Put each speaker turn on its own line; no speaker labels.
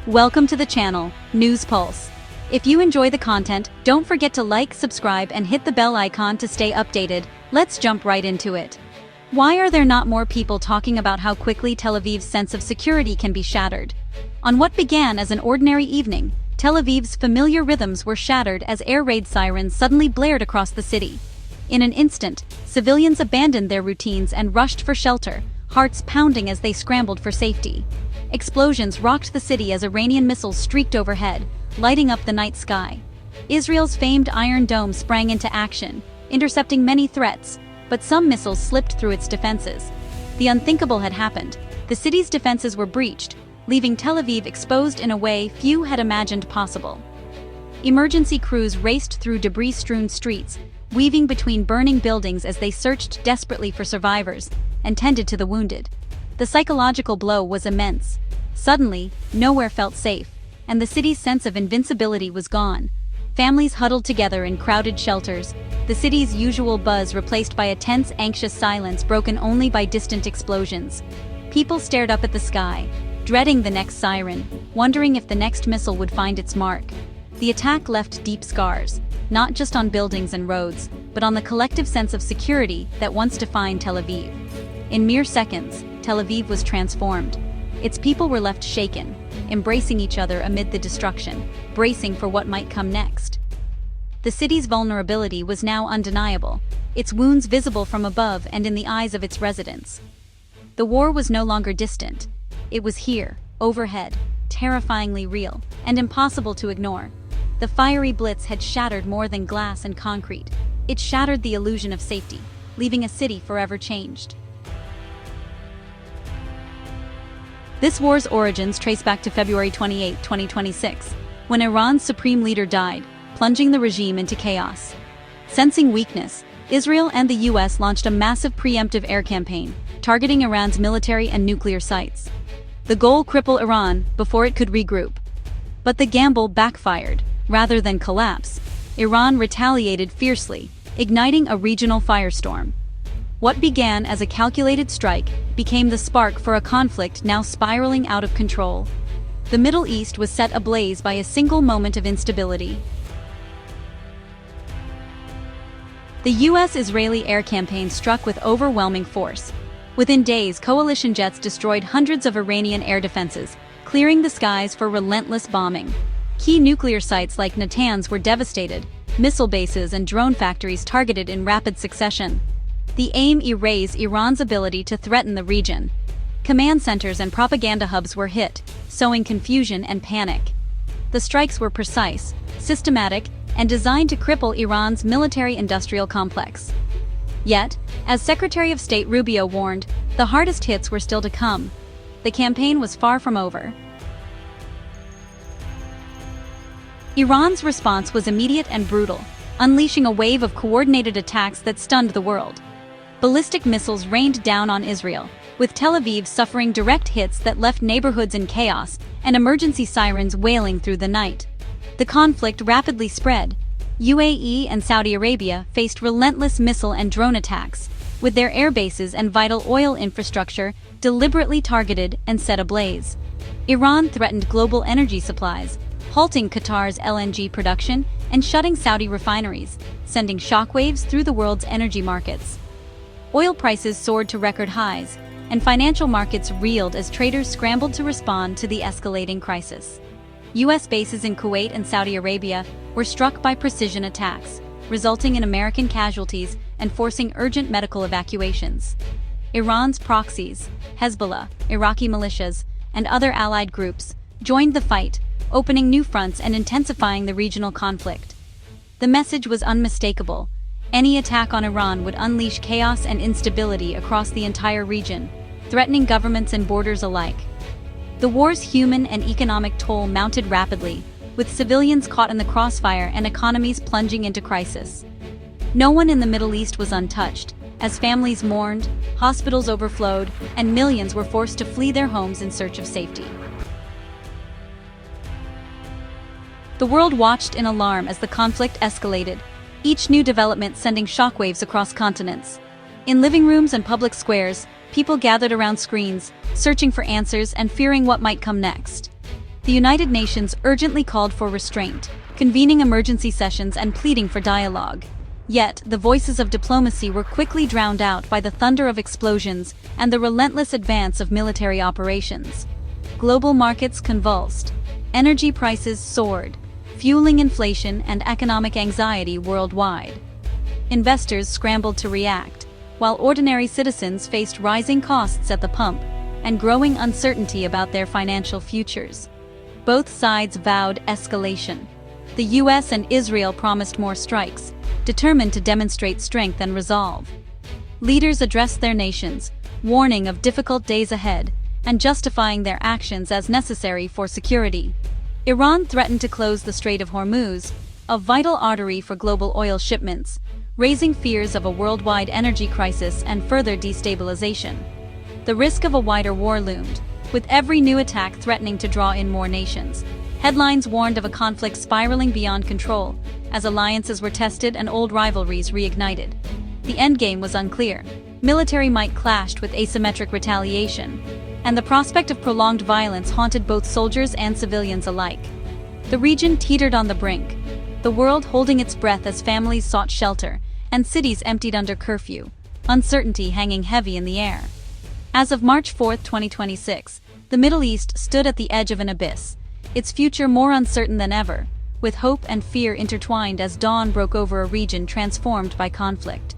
Welcome to the channel, News Pulse. If you enjoy the content, don't forget to like, subscribe, and hit the bell icon to stay updated. Let's jump right into it. Why are there not more people talking about how quickly Tel Aviv's sense of security can be shattered? On what began as an ordinary evening, Tel Aviv's familiar rhythms were shattered as air raid sirens suddenly blared across the city. In an instant, civilians abandoned their routines and rushed for shelter, hearts pounding as they scrambled for safety. Explosions rocked the city as Iranian missiles streaked overhead, lighting up the night sky. Israel's famed Iron Dome sprang into action, intercepting many threats, but some missiles slipped through its defenses. The unthinkable had happened. The city's defenses were breached, leaving Tel Aviv exposed in a way few had imagined possible. Emergency crews raced through debris-strewn streets, weaving between burning buildings as they searched desperately for survivors and tended to the wounded. The psychological blow was immense. Suddenly, nowhere felt safe, and the city's sense of invincibility was gone. Families huddled together in crowded shelters, the city's usual buzz replaced by a tense, anxious silence broken only by distant explosions. People stared up at the sky, dreading the next siren, wondering if the next missile would find its mark. The attack left deep scars, not just on buildings and roads, but on the collective sense of security that once defined Tel Aviv. In mere seconds, Tel Aviv was transformed. Its people were left shaken, embracing each other amid the destruction, bracing for what might come next. The city's vulnerability was now undeniable, its wounds visible from above and in the eyes of its residents. The war was no longer distant. It was here, overhead, terrifyingly real, and impossible to ignore. The fiery Blitz had shattered more than glass and concrete. It shattered the illusion of safety, leaving a city forever changed. This war's origins trace back to February 28, 2026, when Iran's supreme leader died, plunging the regime into chaos. Sensing weakness, Israel and the US launched a massive preemptive air campaign, targeting Iran's military and nuclear sites. The goal: cripple Iran before it could regroup. But the gamble backfired. Rather than collapse, Iran retaliated fiercely, igniting a regional firestorm. What began as a calculated strike became the spark for a conflict now spiraling out of control. The Middle East was set ablaze by a single moment of instability. The US-Israeli air campaign struck with overwhelming force. Within days, coalition jets destroyed hundreds of Iranian air defenses, clearing the skies for relentless bombing. Key nuclear sites like Natanz were devastated, missile bases and drone factories targeted in rapid succession. The aim: erase Iran's ability to threaten the region. Command centers and propaganda hubs were hit, sowing confusion and panic. The strikes were precise, systematic, and designed to cripple Iran's military-industrial complex. Yet, as Secretary of State Rubio warned, the hardest hits were still to come. The campaign was far from over. Iran's response was immediate and brutal, unleashing a wave of coordinated attacks that stunned the world. Ballistic missiles rained down on Israel, with Tel Aviv suffering direct hits that left neighborhoods in chaos and emergency sirens wailing through the night. The conflict rapidly spread. UAE and Saudi Arabia faced relentless missile and drone attacks, with their air bases and vital oil infrastructure deliberately targeted and set ablaze. Iran threatened global energy supplies, halting Qatar's LNG production and shutting Saudi refineries, sending shockwaves through the world's energy markets. Oil prices soared to record highs, and financial markets reeled as traders scrambled to respond to the escalating crisis. US bases in Kuwait and Saudi Arabia were struck by precision attacks, resulting in American casualties and forcing urgent medical evacuations. Iran's proxies, Hezbollah, Iraqi militias, and other allied groups joined the fight, opening new fronts and intensifying the regional conflict. The message was unmistakable. Any attack on Iran would unleash chaos and instability across the entire region, threatening governments and borders alike. The war's human and economic toll mounted rapidly, with civilians caught in the crossfire and economies plunging into crisis. No one in the Middle East was untouched, as families mourned, hospitals overflowed, and millions were forced to flee their homes in search of safety. The world watched in alarm as the conflict escalated, each new development sending shockwaves across continents. In living rooms and public squares, people gathered around screens, searching for answers and fearing what might come next. the United Nations urgently called for restraint, convening emergency sessions and pleading for dialogue. Yet, the voices of diplomacy were quickly drowned out by the thunder of explosions and the relentless advance of military operations. Global markets convulsed. Energy prices soared, fueling inflation and economic anxiety worldwide. Investors scrambled to react, while ordinary citizens faced rising costs at the pump and growing uncertainty about their financial futures. Both sides vowed escalation. The US and Israel promised more strikes, determined to demonstrate strength and resolve. Leaders addressed their nations, warning of difficult days ahead and justifying their actions as necessary for security. Iran threatened to close the Strait of Hormuz, a vital artery for global oil shipments, raising fears of a worldwide energy crisis and further destabilization. The risk of a wider war loomed, with every new attack threatening to draw in more nations. Headlines warned of a conflict spiraling beyond control, as alliances were tested and old rivalries reignited. The endgame was unclear. Military might clashed with asymmetric retaliation, and the prospect of prolonged violence haunted both soldiers and civilians alike. The region teetered on the brink, the world holding its breath as families sought shelter and cities emptied under curfew, uncertainty hanging heavy in the air. As of March 4, 2026, the Middle East stood at the edge of an abyss, its future more uncertain than ever, with hope and fear intertwined as dawn broke over a region transformed by conflict.